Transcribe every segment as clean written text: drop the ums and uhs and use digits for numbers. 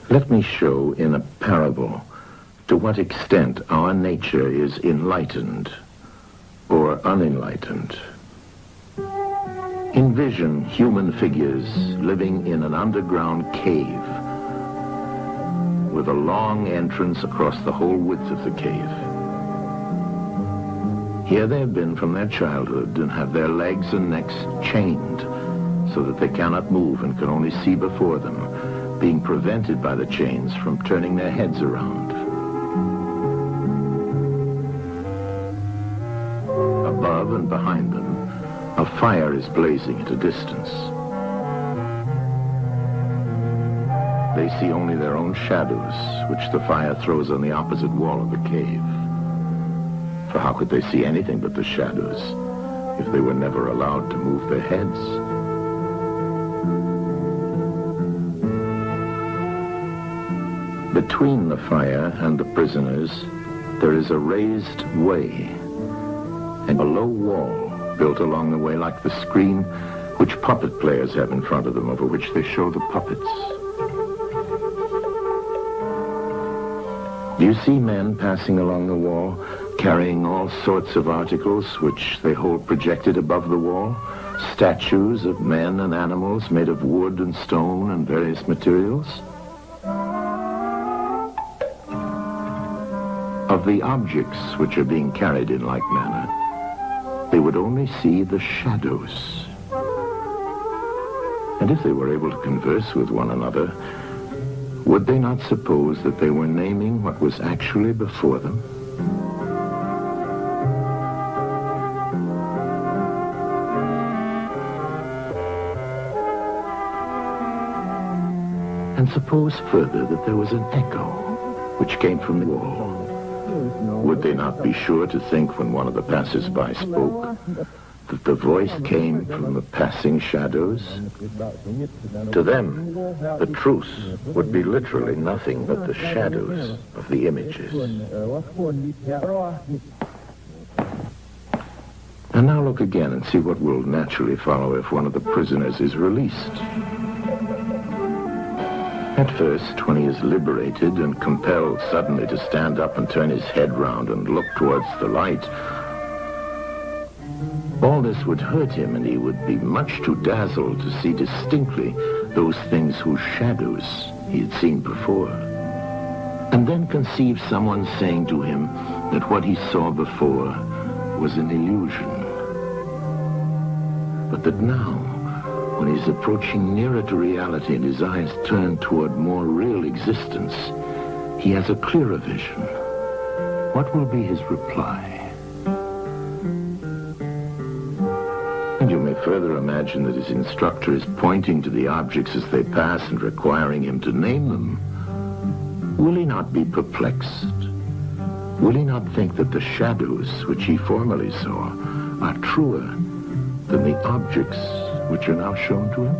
Let me show in a parable to what extent our nature is enlightened or unenlightened. Envision human figures living in an underground cave with a long entrance across the whole width of the cave. Here they have been from their childhood and have their legs and necks chained so that they cannot move and can only see before them, being prevented by the chains from turning their heads around. Above and behind them, a fire is blazing at a distance. They see only their own shadows, which the fire throws on the opposite wall of the cave. For how could they see anything but the shadows if they were never allowed to move their heads? Between the fire and the prisoners, there is a raised way and a low wall built along the way like the screen which puppet players have in front of them, over which they show the puppets. Do you see men passing along the wall, carrying all sorts of articles which they hold projected above the wall? Statues of men and animals made of wood and stone and various materials? Of the objects which are being carried in like manner, they would only see the shadows. And if they were able to converse with one another, would they not suppose that they were naming what was actually before them? And suppose further that there was an echo which came from the wall. Would they not be sure to think when one of the passers-by spoke that the voice came from the passing shadows? To them, the truth would be literally nothing but the shadows of the images. And now look again and see what will naturally follow if one of the prisoners is released. At first, when he is liberated and compelled suddenly to stand up and turn his head round and look towards the light, all this would hurt him, and he would be much too dazzled to see distinctly those things whose shadows he had seen before. And then conceive someone saying to him that what he saw before was an illusion, but that now, when he's approaching nearer to reality and his eyes turn toward more real existence, he has a clearer vision. What will be his reply? And you may further imagine that his instructor is pointing to the objects as they pass and requiring him to name them. Will he not be perplexed? Will he not think that the shadows which he formerly saw are truer than the objects which are now shown to him?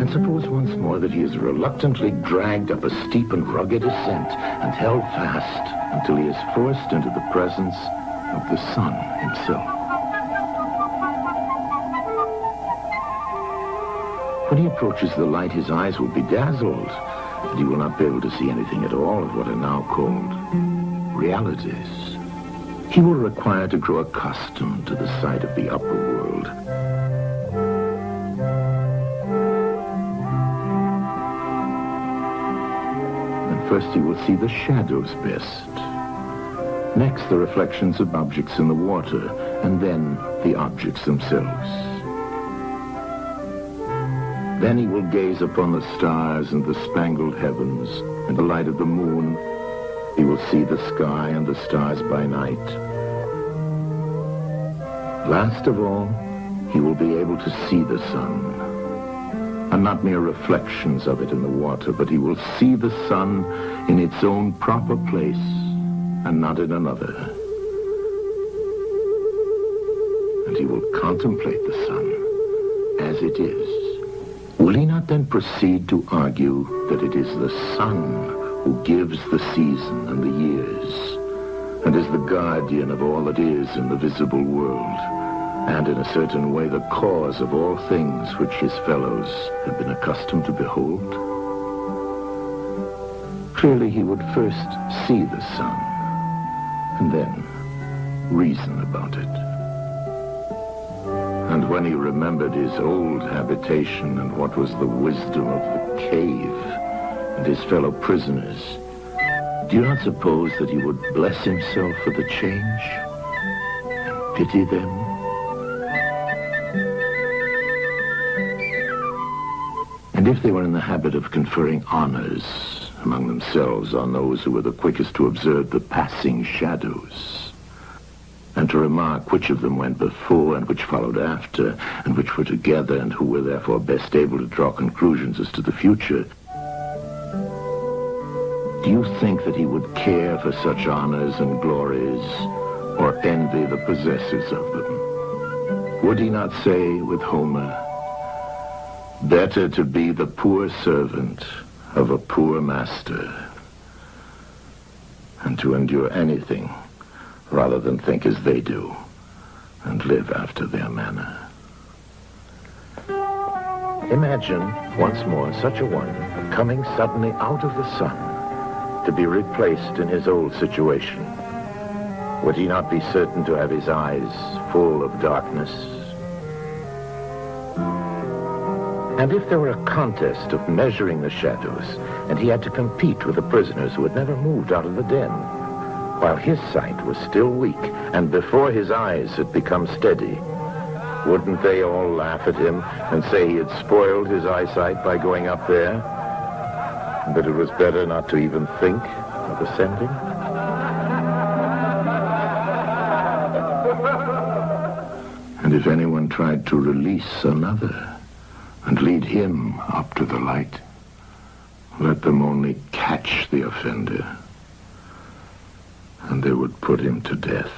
And suppose once more that he is reluctantly dragged up a steep and rugged ascent and held fast until he is forced into the presence of the sun himself. When he approaches the light, his eyes will be dazzled, and he will not be able to see anything at all of what are now called realities. He will require to grow accustomed to the sight of the upper world. And first he will see the shadows best. Next, the reflections of objects in the water, and then the objects themselves. Then he will gaze upon the stars and the spangled heavens and the light of the moon. He will see the sky and the stars by night. Last of all, he will be able to see the sun, and not mere reflections of it in the water, but he will see the sun in its own proper place and not in another. And he will contemplate the sun as it is. Will he not then proceed to argue that it is the sun who gives the season and the years, and is the guardian of all that is in the visible world, and in a certain way the cause of all things which his fellows had been accustomed to behold. Clearly he would first see the sun, and then reason about it. And when he remembered his old habitation and what was the wisdom of the cave and his fellow prisoners, do you not suppose that he would bless himself for the change and pity them? And if they were in the habit of conferring honors among themselves on those who were the quickest to observe the passing shadows, and to remark which of them went before and which followed after, and which were together and who were therefore best able to draw conclusions as to the future, do you think that he would care for such honors and glories, or envy the possessors of them? Would he not say with Homer, "Better to be the poor servant of a poor master, and to endure anything rather than think as they do and live after their manner"? Imagine once more such a one coming suddenly out of the sun to be replaced in his old situation. Would he not be certain to have his eyes full of darkness? And if there were a contest of measuring the shadows, and he had to compete with the prisoners who had never moved out of the den, while his sight was still weak, and before his eyes had become steady, wouldn't they all laugh at him and say he had spoiled his eyesight by going up there, and that it was better not to even think of ascending? And if anyone tried to release another and lead him up to the light, let them only catch the offender, and they would put him to death.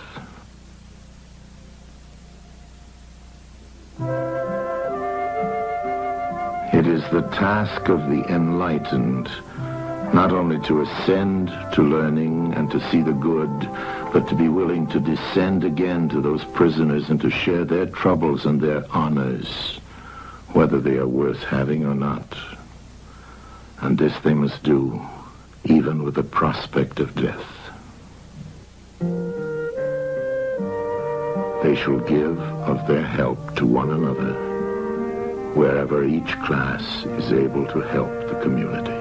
It is the task of the enlightened not only to ascend to learning and to see the good, but to be willing to descend again to those prisoners and to share their troubles and their honors, whether they are worth having or not. And this they must do, even with the prospect of death. They shall give of their help to one another, wherever each class is able to help the community.